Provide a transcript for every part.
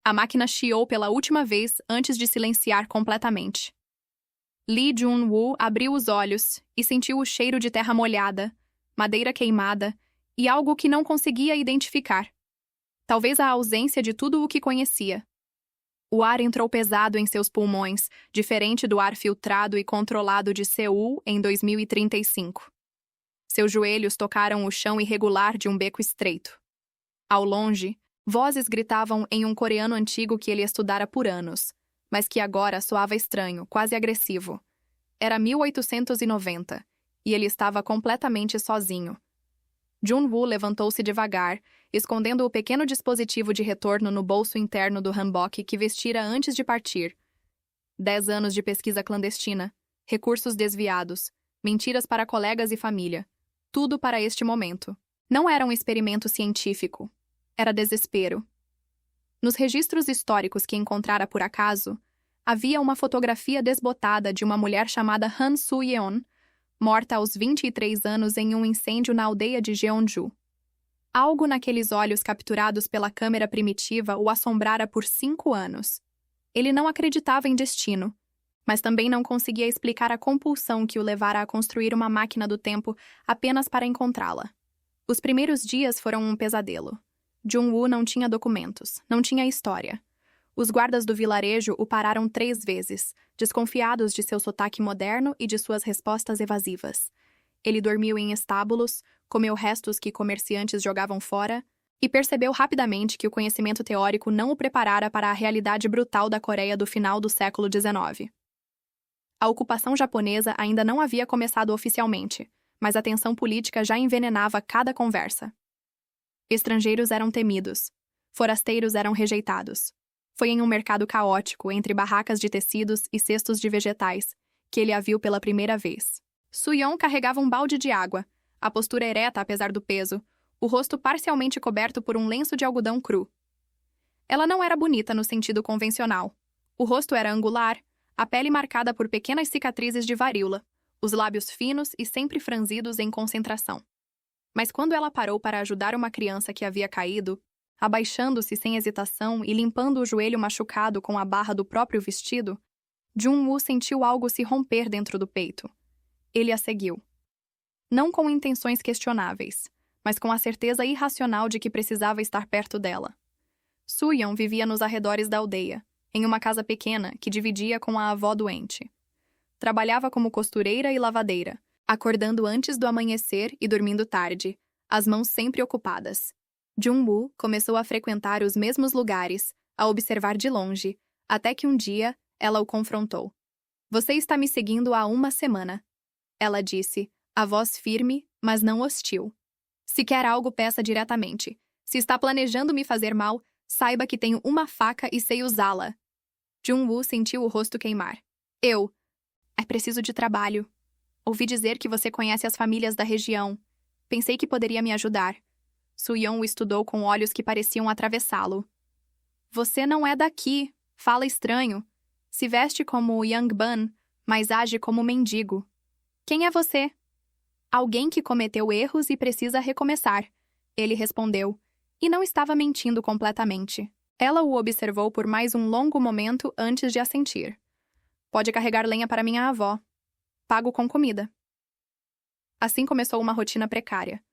A máquina chiou pela última vez antes de silenciar completamente. Lee Jun-woo abriu os olhos e sentiu o cheiro de terra molhada, madeira queimada e algo que não conseguia identificar. Talvez a ausência de tudo o que conhecia. O ar entrou pesado em seus pulmões, diferente do ar filtrado e controlado de Seul em 2035. Seus joelhos tocaram o chão irregular de um beco estreito. Ao longe, vozes gritavam em um coreano antigo que ele estudara por anos, mas que agora soava estranho, quase agressivo. Era 1890, e ele estava completamente sozinho. Jun-woo levantou-se devagar, escondendo o pequeno dispositivo de retorno no bolso interno do hanbok que vestira antes de partir. 10 anos de pesquisa clandestina, recursos desviados, mentiras para colegas e família. Tudo para este momento. Não era um experimento científico. Era desespero. Nos registros históricos que encontrara por acaso, havia uma fotografia desbotada de uma mulher chamada Han Soo-yeon, morta aos 23 anos em um incêndio na aldeia de Jeonju. Algo naqueles olhos capturados pela câmera primitiva o assombrara por 5 anos. Ele não acreditava em destino, mas também não conseguia explicar a compulsão que o levara a construir uma máquina do tempo apenas para encontrá-la. Os primeiros dias foram um pesadelo. Jun-woo não tinha documentos, não tinha história. Os guardas do vilarejo o pararam 3 vezes, desconfiados de seu sotaque moderno e de suas respostas evasivas. Ele dormiu em estábulos, comeu restos que comerciantes jogavam fora e percebeu rapidamente que o conhecimento teórico não o preparara para a realidade brutal da Coreia do final do século XIX. A ocupação japonesa ainda não havia começado oficialmente, mas a tensão política já envenenava cada conversa. Estrangeiros eram temidos. Forasteiros eram rejeitados. Foi em um mercado caótico, entre barracas de tecidos e cestos de vegetais, que ele a viu pela primeira vez. Soo-yeon carregava um balde de água, a postura ereta apesar do peso, o rosto parcialmente coberto por um lenço de algodão cru. Ela não era bonita no sentido convencional. O rosto era angular, a pele marcada por pequenas cicatrizes de varíola, os lábios finos e sempre franzidos em concentração. Mas quando ela parou para ajudar uma criança que havia caído, abaixando-se sem hesitação e limpando o joelho machucado com a barra do próprio vestido, Jun-woo sentiu algo se romper dentro do peito. Ele a seguiu. Não com intenções questionáveis, mas com a certeza irracional de que precisava estar perto dela. Soo-yeon vivia nos arredores da aldeia, em uma casa pequena que dividia com a avó doente. Trabalhava como costureira e lavadeira, acordando antes do amanhecer e dormindo tarde, as mãos sempre ocupadas. Jun-woo começou a frequentar os mesmos lugares, a observar de longe, até que um dia ela o confrontou. "Você está me seguindo há 1 semana." Ela disse, a voz firme, mas não hostil. "Se quer algo, peça diretamente. Se está planejando me fazer mal, saiba que tenho uma faca e sei usá-la." Jun-woo sentiu o rosto queimar. É preciso de trabalho. Ouvi dizer que você conhece as famílias da região. Pensei que poderia me ajudar." Soo-yeon o estudou com olhos que pareciam atravessá-lo. "Você não é daqui. Fala estranho. Se veste como Young-ban, mas age como mendigo. Quem é você?" "Alguém que cometeu erros e precisa recomeçar." Ele respondeu, e não estava mentindo completamente. Ela o observou por mais um longo momento antes de assentir. "Pode carregar lenha para minha avó. Pago com comida." Assim começou uma rotina precária.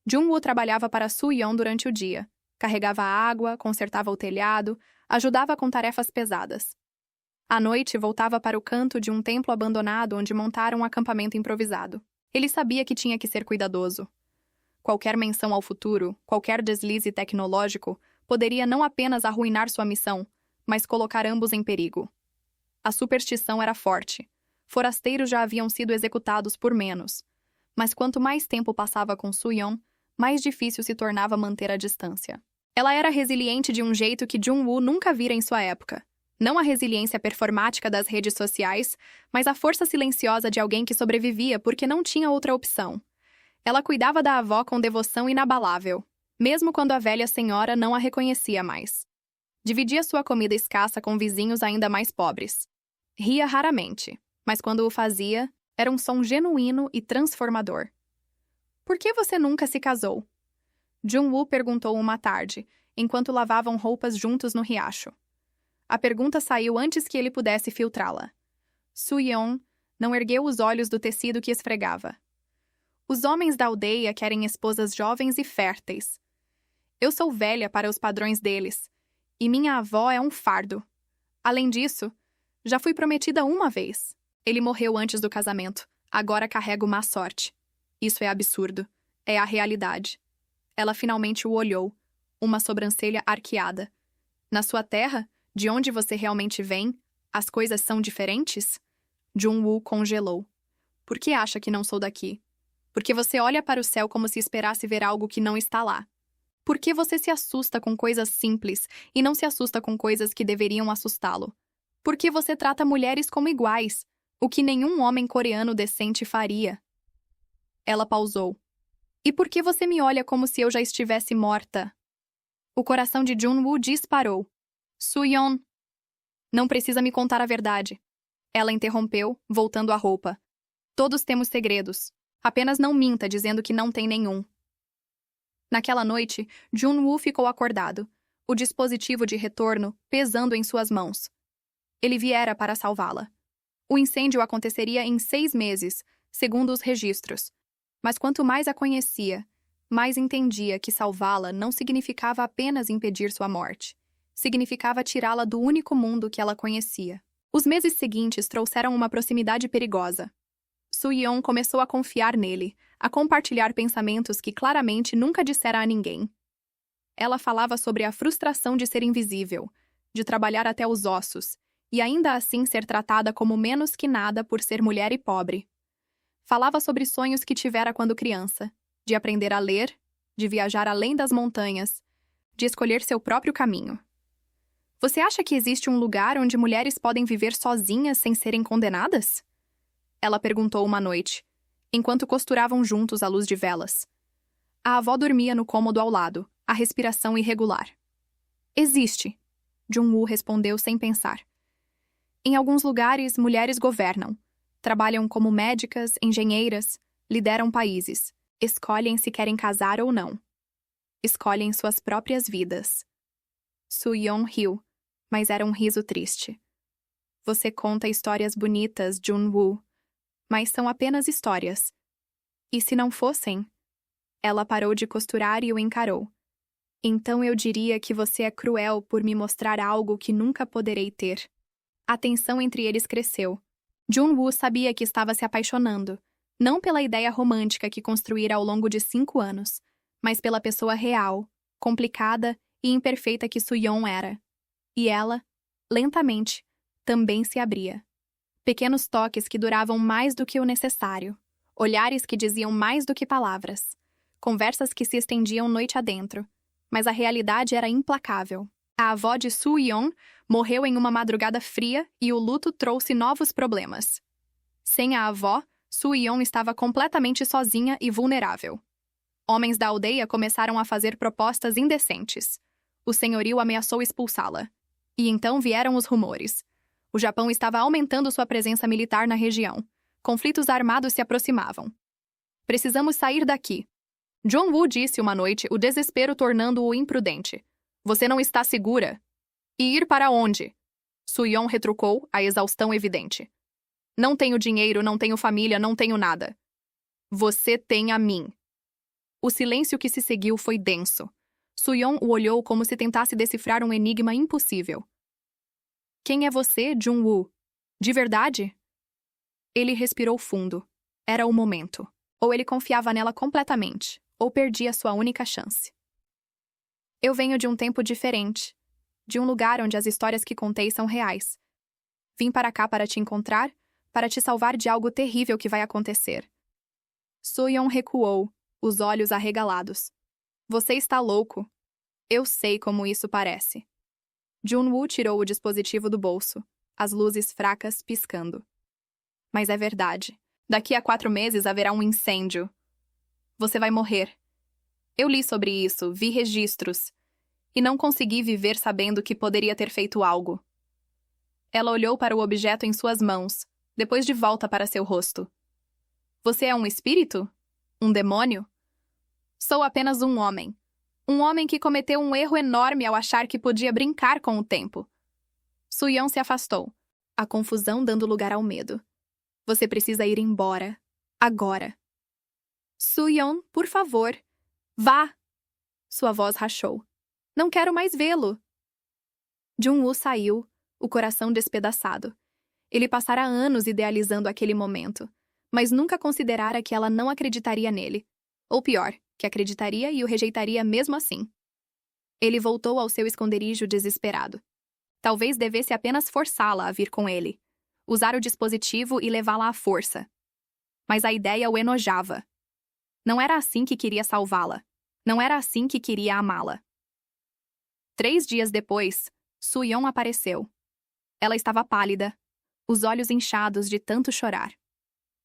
Jun-woo trabalhava para Soo-yeon durante o dia. Carregava água, consertava o telhado, ajudava com tarefas pesadas. À noite, voltava para o canto de um templo abandonado onde montaram um acampamento improvisado. Ele sabia que tinha que ser cuidadoso. Qualquer menção ao futuro, qualquer deslize tecnológico, poderia não apenas arruinar sua missão, mas colocar ambos em perigo. A superstição era forte. Forasteiros já haviam sido executados por menos. Mas quanto mais tempo passava com Soo-yeon, mais difícil se tornava manter a distância. Ela era resiliente de um jeito que Jun-woo nunca vira em sua época. Não a resiliência performática das redes sociais, mas a força silenciosa de alguém que sobrevivia porque não tinha outra opção. Ela cuidava da avó com devoção inabalável, mesmo quando a velha senhora não a reconhecia mais. Dividia sua comida escassa com vizinhos ainda mais pobres. Ria raramente, mas quando o fazia, era um som genuíno e transformador. "Por que você nunca se casou?" Jun-woo perguntou uma tarde, enquanto lavavam roupas juntos no riacho. A pergunta saiu antes que ele pudesse filtrá-la. Soo-yeon não ergueu os olhos do tecido que esfregava. Os homens da aldeia querem esposas jovens e férteis. Eu sou velha para os padrões deles, e minha avó é um fardo. Além disso, já fui prometida uma vez. Ele morreu antes do casamento. Agora carrego má sorte. Isso é absurdo. É a realidade. Ela finalmente o olhou, uma sobrancelha arqueada. Na sua terra, de onde você realmente vem, as coisas são diferentes? Jun-woo congelou. Por que acha que não sou daqui? Porque você olha para o céu como se esperasse ver algo que não está lá. Por que você se assusta com coisas simples e não se assusta com coisas que deveriam assustá-lo? Por que você trata mulheres como iguais, o que nenhum homem coreano decente faria? Ela pausou. E por que você me olha como se eu já estivesse morta? O coração de Jun-woo disparou. Soo-yeon, não precisa me contar a verdade. Ela interrompeu, voltando à roupa. Todos temos segredos. Apenas não minta dizendo que não tem nenhum. Naquela noite, Jun-woo ficou acordado, o dispositivo de retorno pesando em suas mãos. Ele viera para salvá-la. O incêndio aconteceria em 6 meses, segundo os registros. Mas quanto mais a conhecia, mais entendia que salvá-la não significava apenas impedir sua morte. Significava tirá-la do único mundo que ela conhecia. Os meses seguintes trouxeram uma proximidade perigosa. Soo-yeon começou a confiar nele, a compartilhar pensamentos que claramente nunca dissera a ninguém. Ela falava sobre a frustração de ser invisível, de trabalhar até os ossos, e ainda assim ser tratada como menos que nada por ser mulher e pobre. Falava sobre sonhos que tivera quando criança, de aprender a ler, de viajar além das montanhas, de escolher seu próprio caminho. Você acha que existe um lugar onde mulheres podem viver sozinhas sem serem condenadas? Ela perguntou uma noite, enquanto costuravam juntos à luz de velas. A avó dormia no cômodo ao lado, a respiração irregular. Existe, Jun-woo respondeu sem pensar. Em alguns lugares, mulheres governam. Trabalham como médicas, engenheiras, lideram países. Escolhem se querem casar ou não. Escolhem suas próprias vidas. Soo-yeon riu, mas era um riso triste. Você conta histórias bonitas, Jun-woo, mas são apenas histórias. E se não fossem? Ela parou de costurar e o encarou. Então eu diria que você é cruel por me mostrar algo que nunca poderei ter. A tensão entre eles cresceu. Jun-woo sabia que estava se apaixonando, não pela ideia romântica que construíra ao longo de 5 anos, mas pela pessoa real, complicada e imperfeita que Soo-yeon era. E ela, lentamente, também se abria. Pequenos toques que duravam mais do que o necessário. Olhares que diziam mais do que palavras. Conversas que se estendiam noite adentro. Mas a realidade era implacável. A avó de Soo-yeon morreu em uma madrugada fria e o luto trouxe novos problemas. Sem a avó, Soo-yeon estava completamente sozinha e vulnerável. Homens da aldeia começaram a fazer propostas indecentes. O senhorio ameaçou expulsá-la. E então vieram os rumores. O Japão estava aumentando sua presença militar na região. Conflitos armados se aproximavam. Precisamos sair daqui. Jun-woo disse uma noite, o desespero tornando-o imprudente. Você não está segura? E ir para onde? Soo-yeon retrucou, a exaustão evidente. Não tenho dinheiro, não tenho família, não tenho nada. Você tem a mim. O silêncio que se seguiu foi denso. Soo-yeon o olhou como se tentasse decifrar um enigma impossível. Quem é você, Jun-woo? De verdade? Ele respirou fundo. Era o momento. Ou ele confiava nela completamente, ou perdia sua única chance. Eu venho de um tempo diferente, de um lugar onde as histórias que contei são reais. Vim para cá para te encontrar, para te salvar de algo terrível que vai acontecer. Soo-yeon recuou, os olhos arregalados. Você está louco. Eu sei como isso parece. Jun-woo tirou o dispositivo do bolso, as luzes fracas piscando. Mas é verdade. Daqui a 4 meses haverá um incêndio. Você vai morrer. Eu li sobre isso, vi registros. E não consegui viver sabendo que poderia ter feito algo. Ela olhou para o objeto em suas mãos, depois de volta para seu rosto. Você é um espírito? Um demônio? Sou apenas um homem. Um homem que cometeu um erro enorme ao achar que podia brincar com o tempo. Soo-yeon se afastou, a confusão dando lugar ao medo. Você precisa ir embora. Agora. Soo-yeon, por favor. Vá! Sua voz rachou. Não quero mais vê-lo. Jun-woo saiu, o coração despedaçado. Ele passara anos idealizando aquele momento, mas nunca considerara que ela não acreditaria nele. Ou pior, que acreditaria e o rejeitaria mesmo assim. Ele voltou ao seu esconderijo desesperado. Talvez devesse apenas forçá-la a vir com ele, usar o dispositivo e levá-la à força. Mas a ideia o enojava. Não era assim que queria salvá-la. Não era assim que queria amá-la. 3 dias depois, Soo-yeon apareceu. Ela estava pálida, os olhos inchados de tanto chorar.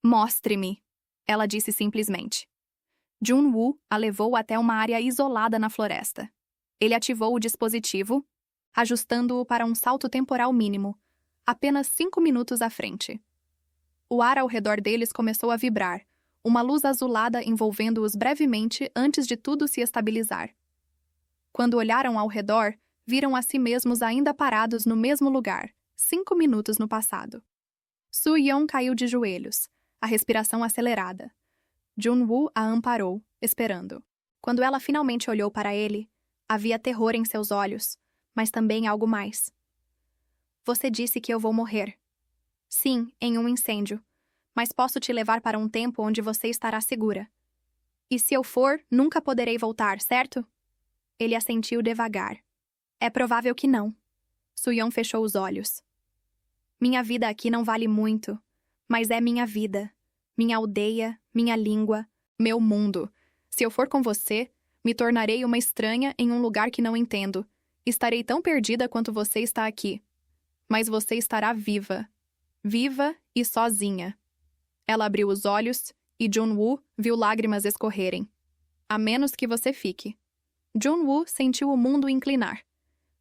Mostre-me, ela disse simplesmente. Jun-woo a levou até uma área isolada na floresta. Ele ativou o dispositivo, ajustando-o para um salto temporal mínimo, apenas 5 minutos à frente. O ar ao redor deles começou a vibrar, uma luz azulada envolvendo-os brevemente antes de tudo se estabilizar. Quando olharam ao redor, viram a si mesmos ainda parados no mesmo lugar, 5 minutos no passado. Soo-yeon caiu de joelhos, a respiração acelerada. Jun-woo a amparou, esperando. Quando ela finalmente olhou para ele, havia terror em seus olhos, mas também algo mais. Você disse que eu vou morrer. Sim, em um incêndio, mas posso te levar para um tempo onde você estará segura. E se eu for, nunca poderei voltar, certo? Ele assentiu devagar. É provável que não. Soo-yeon fechou os olhos. Minha vida aqui não vale muito, mas é minha vida. Minha aldeia, minha língua, meu mundo. Se eu for com você, me tornarei uma estranha em um lugar que não entendo. Estarei tão perdida quanto você está aqui. Mas você estará viva. Viva e sozinha. Ela abriu os olhos e Jun-woo viu lágrimas escorrerem. A menos que você fique. Jun-woo sentiu o mundo inclinar.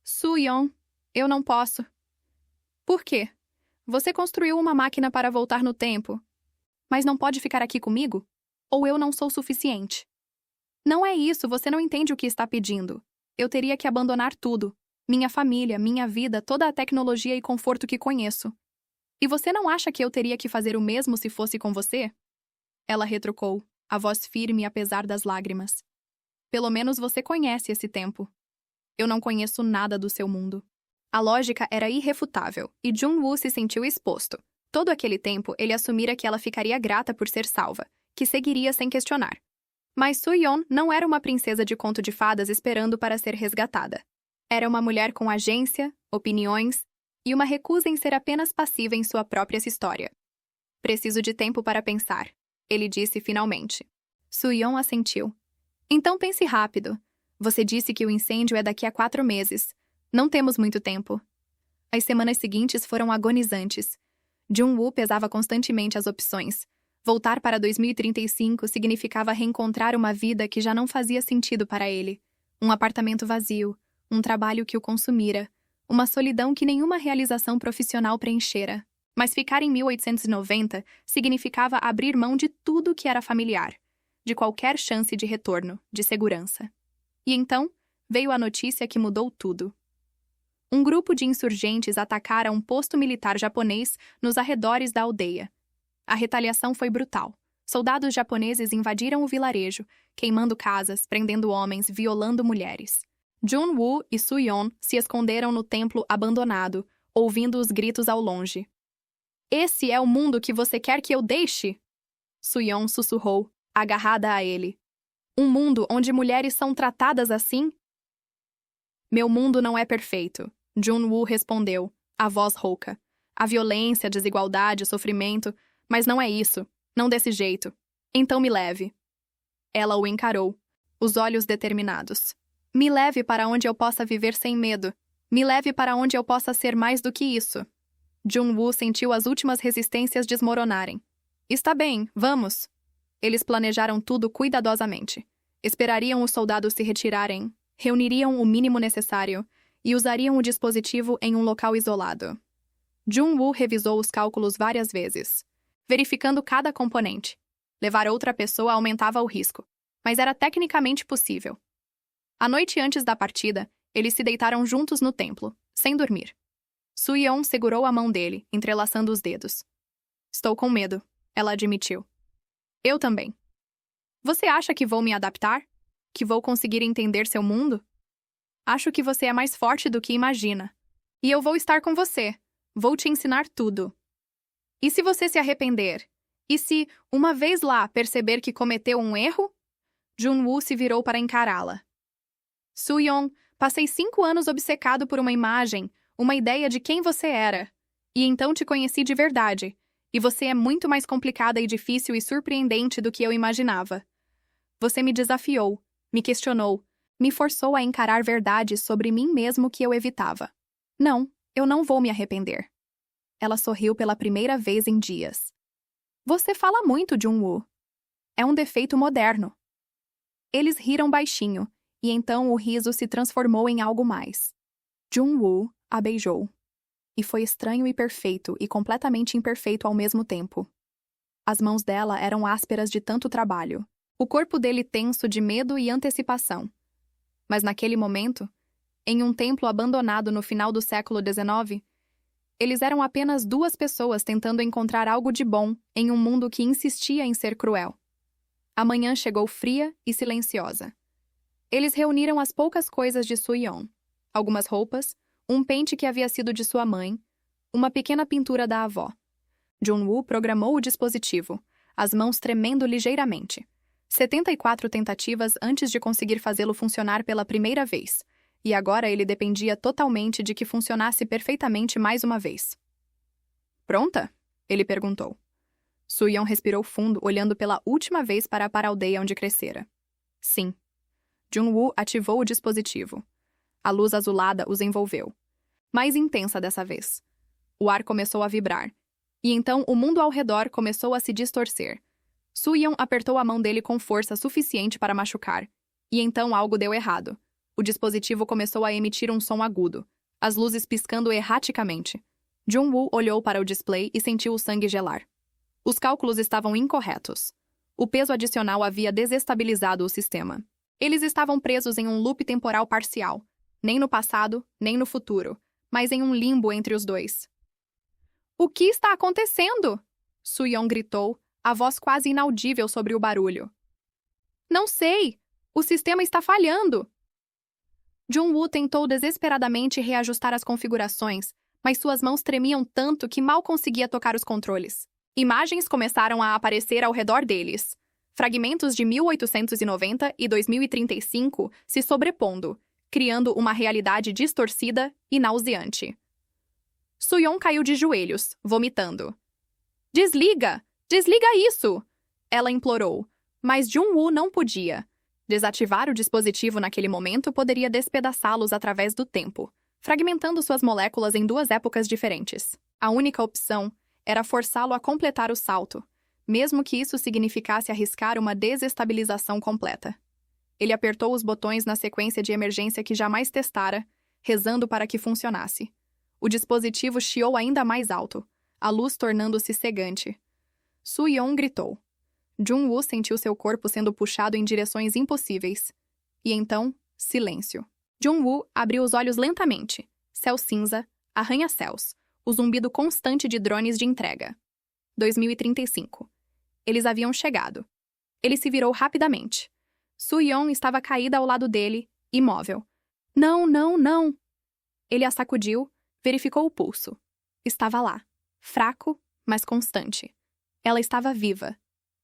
Soo-yeon, eu não posso. Por quê? Você construiu uma máquina para voltar no tempo. Mas não pode ficar aqui comigo? Ou eu não sou suficiente? Não é isso, você não entende o que está pedindo. Eu teria que abandonar tudo. Minha família, minha vida, toda a tecnologia e conforto que conheço. E você não acha que eu teria que fazer o mesmo se fosse com você? Ela retrucou, a voz firme apesar das lágrimas. Pelo menos você conhece esse tempo. Eu não conheço nada do seu mundo. A lógica era irrefutável, e Jun-woo se sentiu exposto. Todo aquele tempo, ele assumira que ela ficaria grata por ser salva, que seguiria sem questionar. Mas Soo-yeon não era uma princesa de conto de fadas esperando para ser resgatada. Era uma mulher com agência, opiniões e uma recusa em ser apenas passiva em sua própria história. Preciso de tempo para pensar, ele disse finalmente. Soo-yeon assentiu. Então pense rápido. Você disse que o incêndio é daqui a 4 meses. Não temos muito tempo. As semanas seguintes foram agonizantes. Jun-woo pesava constantemente as opções. Voltar para 2035 significava reencontrar uma vida que já não fazia sentido para ele. Um apartamento vazio, um trabalho que o consumira, uma solidão que nenhuma realização profissional preenchera. Mas ficar em 1890 significava abrir mão de tudo que era familiar, de qualquer chance de retorno, de segurança. E então, veio a notícia que mudou tudo. Um grupo de insurgentes atacara um posto militar japonês nos arredores da aldeia. A retaliação foi brutal. Soldados japoneses invadiram o vilarejo, queimando casas, prendendo homens, violando mulheres. Jun-woo e Soo-yeon se esconderam no templo abandonado, ouvindo os gritos ao longe. Esse é o mundo que você quer que eu deixe? Soo-yeon sussurrou, agarrada a ele. Um mundo onde mulheres são tratadas assim? Meu mundo não é perfeito, Jun-woo respondeu, a voz rouca. A violência, a desigualdade, o sofrimento, mas não é isso, não desse jeito. Então me leve. Ela o encarou, os olhos determinados. Me leve para onde eu possa viver sem medo. Me leve para onde eu possa ser mais do que isso. Jun-woo sentiu as últimas resistências desmoronarem. Está bem, vamos. Eles planejaram tudo cuidadosamente. Esperariam os soldados se retirarem, reuniriam o mínimo necessário e usariam o dispositivo em um local isolado. Jun-woo revisou os cálculos várias vezes, verificando cada componente. Levar outra pessoa aumentava o risco, mas era tecnicamente possível. A noite antes da partida, eles se deitaram juntos no templo, sem dormir. Soo-yeon segurou a mão dele, entrelaçando os dedos. Estou com medo, ela admitiu. Eu também. Você acha que vou me adaptar? Que vou conseguir entender seu mundo? Acho que você é mais forte do que imagina. E eu vou estar com você. Vou te ensinar tudo. E se você se arrepender? E se, uma vez lá, perceber que cometeu um erro? Jun-woo se virou para encará-la. Soo-yeon, passei 5 anos obcecado por uma imagem, uma ideia de quem você era. E então te conheci de verdade. E você é muito mais complicada e difícil e surpreendente do que eu imaginava. Você me desafiou, me questionou, me forçou a encarar verdades sobre mim mesmo que eu evitava. Não, eu não vou me arrepender. Ela sorriu pela primeira vez em dias. Você fala muito, Jun-woo. É um defeito moderno. Eles riram baixinho, e então o riso se transformou em algo mais. Jun-woo a beijou. E foi estranho e perfeito, e completamente imperfeito ao mesmo tempo. As mãos dela eram ásperas de tanto trabalho. O corpo dele tenso de medo e antecipação. Mas naquele momento, em um templo abandonado no final do século XIX, eles eram apenas 2 pessoas tentando encontrar algo de bom em um mundo que insistia em ser cruel. A manhã chegou fria e silenciosa. Eles reuniram as poucas coisas de Soo-yeon. Algumas roupas, um pente que havia sido de sua mãe, uma pequena pintura da avó. Jun-woo programou o dispositivo, as mãos tremendo ligeiramente. 74 tentativas antes de conseguir fazê-lo funcionar pela primeira vez, e agora ele dependia totalmente de que funcionasse perfeitamente mais uma vez. Pronta? Ele perguntou. Soo-yeon respirou fundo, olhando pela última vez para a aldeia onde crescera. Sim. Jun-woo ativou o dispositivo. A luz azulada os envolveu. Mais intensa dessa vez. O ar começou a vibrar. E então o mundo ao redor começou a se distorcer. Soo-yeon apertou a mão dele com força suficiente para machucar. E então algo deu errado. O dispositivo começou a emitir um som agudo, as luzes piscando erraticamente. Jun-woo olhou para o display e sentiu o sangue gelar. Os cálculos estavam incorretos. O peso adicional havia desestabilizado o sistema. Eles estavam presos em um loop temporal parcial, nem no passado, nem no futuro, mas em um limbo entre os dois. O que está acontecendo? Soo-yeon gritou, a voz quase inaudível sobre o barulho. Não sei! O sistema está falhando! Jun-woo tentou desesperadamente reajustar as configurações, mas suas mãos tremiam tanto que mal conseguia tocar os controles. Imagens começaram a aparecer ao redor deles. Fragmentos de 1890 e 2035 se sobrepondo, criando uma realidade distorcida e nauseante. Soo-yeon caiu de joelhos, vomitando. Desliga! Desliga isso! Ela implorou, mas Jun-woo não podia. Desativar o dispositivo naquele momento poderia despedaçá-los através do tempo, fragmentando suas moléculas em 2 épocas diferentes. A única opção era forçá-lo a completar o salto, mesmo que isso significasse arriscar uma desestabilização completa. Ele apertou os botões na sequência de emergência que jamais testara, rezando para que funcionasse. O dispositivo chiou ainda mais alto, a luz tornando-se cegante. Soo-yeon gritou. Jun-woo sentiu seu corpo sendo puxado em direções impossíveis. E então, silêncio. Jun-woo abriu os olhos lentamente. Céu cinza, arranha-céus, o zumbido constante de drones de entrega. 2035. Eles haviam chegado. Ele se virou rapidamente. Soo-yeon estava caída ao lado dele, imóvel. Não, não, não! Ele a sacudiu, verificou o pulso. Estava lá. Fraco, mas constante. Ela estava viva.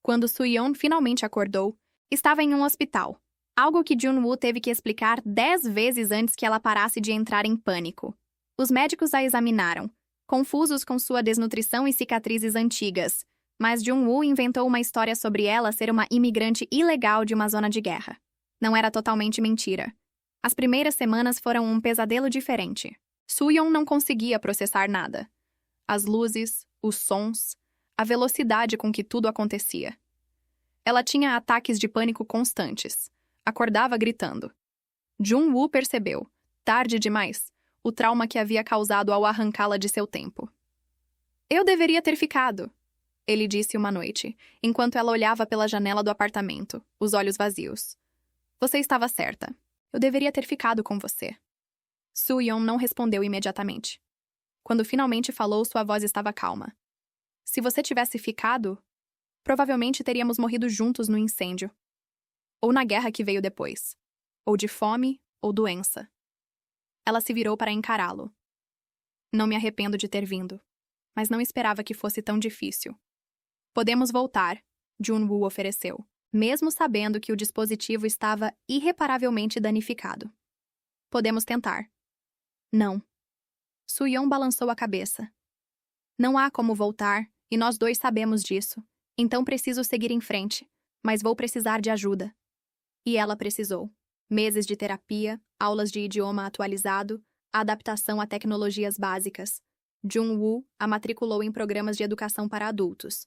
Quando Soo-yeon finalmente acordou, estava em um hospital. Algo que Jun-woo teve que explicar 10 vezes antes que ela parasse de entrar em pânico. Os médicos a examinaram, confusos com sua desnutrição e cicatrizes antigas, mas Jun-woo inventou uma história sobre ela ser uma imigrante ilegal de uma zona de guerra. Não era totalmente mentira. As primeiras semanas foram um pesadelo diferente. Soo-yeon não conseguia processar nada. As luzes, os sons, a velocidade com que tudo acontecia. Ela tinha ataques de pânico constantes. Acordava gritando. Jun-woo percebeu, tarde demais, o trauma que havia causado ao arrancá-la de seu tempo. Eu deveria ter ficado, ele disse uma noite, enquanto ela olhava pela janela do apartamento, os olhos vazios. Você estava certa. Eu deveria ter ficado com você. Soo-yeon não respondeu imediatamente. Quando finalmente falou, sua voz estava calma. Se você tivesse ficado, provavelmente teríamos morrido juntos no incêndio. Ou na guerra que veio depois. Ou de fome, ou doença. Ela se virou para encará-lo. Não me arrependo de ter vindo, mas não esperava que fosse tão difícil. Podemos voltar, Jun-woo ofereceu, mesmo sabendo que o dispositivo estava irreparavelmente danificado. Podemos tentar. Não. Soo-yeon balançou a cabeça. Não há como voltar, e nós dois sabemos disso. Então preciso seguir em frente, mas vou precisar de ajuda. E ela precisou. Meses de terapia, aulas de idioma atualizado, adaptação a tecnologias básicas. Jun-woo a matriculou em programas de educação para adultos,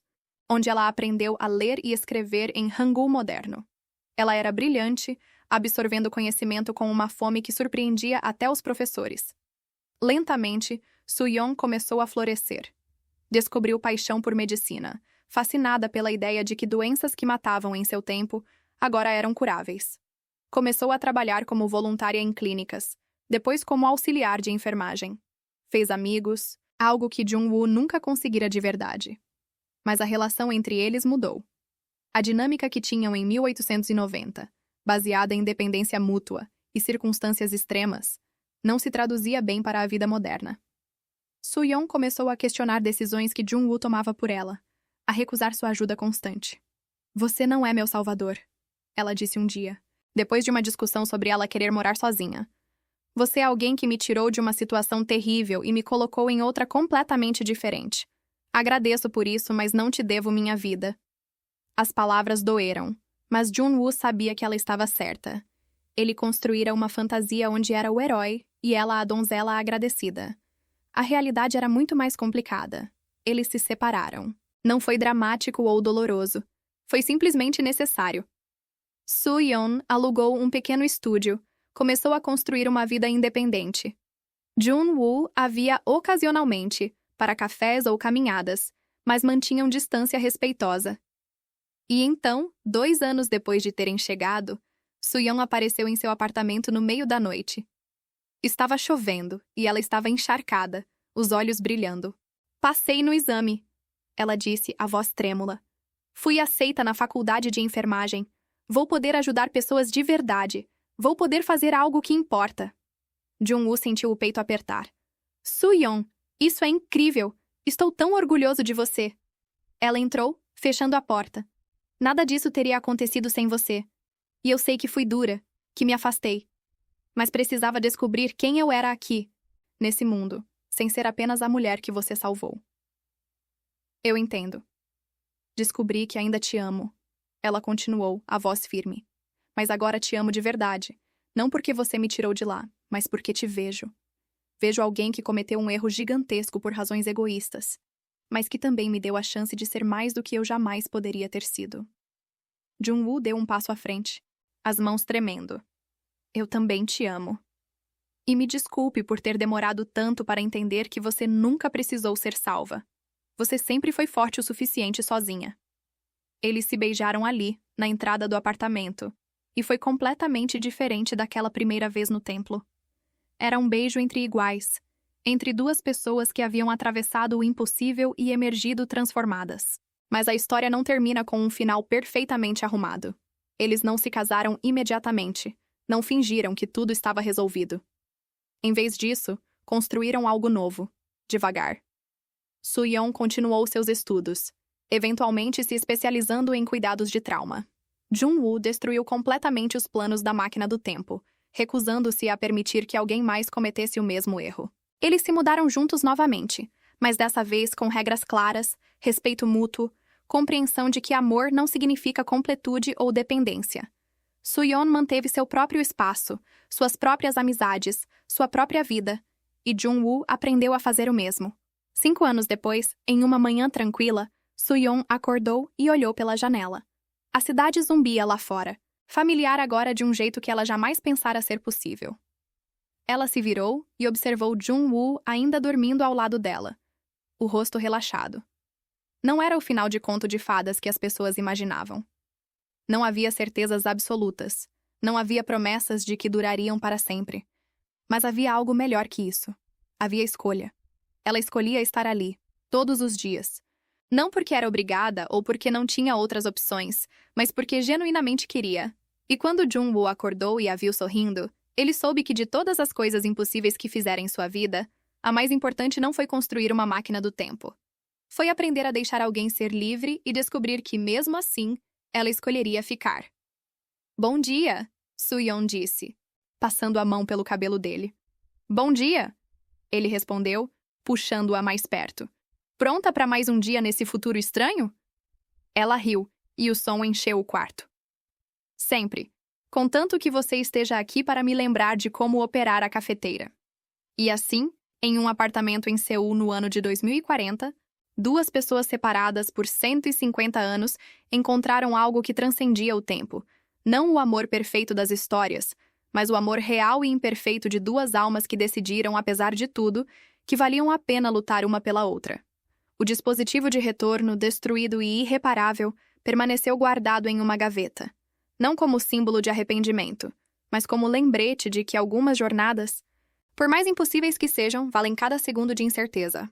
onde ela aprendeu a ler e escrever em Hangul moderno. Ela era brilhante, absorvendo conhecimento com uma fome que surpreendia até os professores. Lentamente, Soo-yeon começou a florescer. Descobriu paixão por medicina, fascinada pela ideia de que doenças que matavam em seu tempo agora eram curáveis. Começou a trabalhar como voluntária em clínicas, depois como auxiliar de enfermagem. Fez amigos, algo que Jun-woo nunca conseguira de verdade. Mas a relação entre eles mudou. A dinâmica que tinham em 1890, baseada em dependência mútua e circunstâncias extremas, não se traduzia bem para a vida moderna. Soo-yeon começou a questionar decisões que Jun-woo tomava por ela, a recusar sua ajuda constante. Você não é meu salvador, ela disse um dia, depois de uma discussão sobre ela querer morar sozinha. Você é alguém que me tirou de uma situação terrível e me colocou em outra completamente diferente. Agradeço por isso, mas não te devo minha vida. As palavras doeram, mas Jun-woo sabia que ela estava certa. Ele construíra uma fantasia onde era o herói e ela a donzela agradecida. A realidade era muito mais complicada. Eles se separaram. Não foi dramático ou doloroso. Foi simplesmente necessário. Soo-yeon alugou um pequeno estúdio, começou a construir uma vida independente. Jun-woo a via ocasionalmente, para cafés ou caminhadas, mas mantinham distância respeitosa. E então, 2 anos depois de terem chegado, Soo-yeon apareceu em seu apartamento no meio da noite. Estava chovendo e ela estava encharcada, os olhos brilhando. Passei no exame, ela disse, a voz trêmula. Fui aceita na faculdade de enfermagem. Vou poder ajudar pessoas de verdade. Vou poder fazer algo que importa. Jun-woo sentiu o peito apertar. Soo-yeon, isso é incrível. Estou tão orgulhoso de você. Ela entrou, fechando a porta. Nada disso teria acontecido sem você. E eu sei que fui dura, que me afastei. Mas precisava descobrir quem eu era aqui, nesse mundo, sem ser apenas a mulher que você salvou. Eu entendo. Descobri que ainda te amo. Ela continuou, a voz firme. Mas agora te amo de verdade. Não porque você me tirou de lá, mas porque te vejo. Vejo alguém que cometeu um erro gigantesco por razões egoístas, mas que também me deu a chance de ser mais do que eu jamais poderia ter sido. Jun-woo deu um passo à frente, as mãos tremendo. Eu também te amo. E me desculpe por ter demorado tanto para entender que você nunca precisou ser salva. Você sempre foi forte o suficiente sozinha. Eles se beijaram ali, na entrada do apartamento, e foi completamente diferente daquela primeira vez no templo. Era um beijo entre iguais, entre 2 pessoas que haviam atravessado o impossível e emergido transformadas. Mas a história não termina com um final perfeitamente arrumado. Eles não se casaram imediatamente, não fingiram que tudo estava resolvido. Em vez disso, construíram algo novo, devagar. Soo-yeon continuou seus estudos, eventualmente se especializando em cuidados de trauma. Jun-woo destruiu completamente os planos da máquina do tempo, recusando-se a permitir que alguém mais cometesse o mesmo erro. Eles se mudaram juntos novamente, mas dessa vez com regras claras, respeito mútuo, compreensão de que amor não significa completude ou dependência. Soo-yeon manteve seu próprio espaço, suas próprias amizades, sua própria vida, e Jun-woo aprendeu a fazer o mesmo. 5 anos depois, em uma manhã tranquila, Soo-yeon acordou e olhou pela janela. A cidade zumbia lá fora, familiar agora de um jeito que ela jamais pensara ser possível. Ela se virou e observou Jun-woo ainda dormindo ao lado dela, o rosto relaxado. Não era o final de conto de fadas que as pessoas imaginavam. Não havia certezas absolutas. Não havia promessas de que durariam para sempre. Mas havia algo melhor que isso. Havia escolha. Ela escolhia estar ali, todos os dias. Não porque era obrigada ou porque não tinha outras opções, mas porque genuinamente queria. E quando Jung-woo acordou e a viu sorrindo, ele soube que de todas as coisas impossíveis que fizera em sua vida, a mais importante não foi construir uma máquina do tempo. Foi aprender a deixar alguém ser livre e descobrir que, mesmo assim, ela escolheria ficar. Bom dia, Soo-yeon disse, passando a mão pelo cabelo dele. Bom dia, ele respondeu, puxando-a mais perto. Pronta para mais um dia nesse futuro estranho? Ela riu, e o som encheu o quarto. Sempre. Contanto que você esteja aqui para me lembrar de como operar a cafeteira. E assim, em um apartamento em Seul no ano de 2040, duas pessoas separadas por 150 anos encontraram algo que transcendia o tempo. Não o amor perfeito das histórias, mas o amor real e imperfeito de duas almas que decidiram, apesar de tudo, que valiam a pena lutar uma pela outra. O dispositivo de retorno, destruído e irreparável, permaneceu guardado em uma gaveta. Não como símbolo de arrependimento, mas como lembrete de que algumas jornadas, por mais impossíveis que sejam, valem cada segundo de incerteza.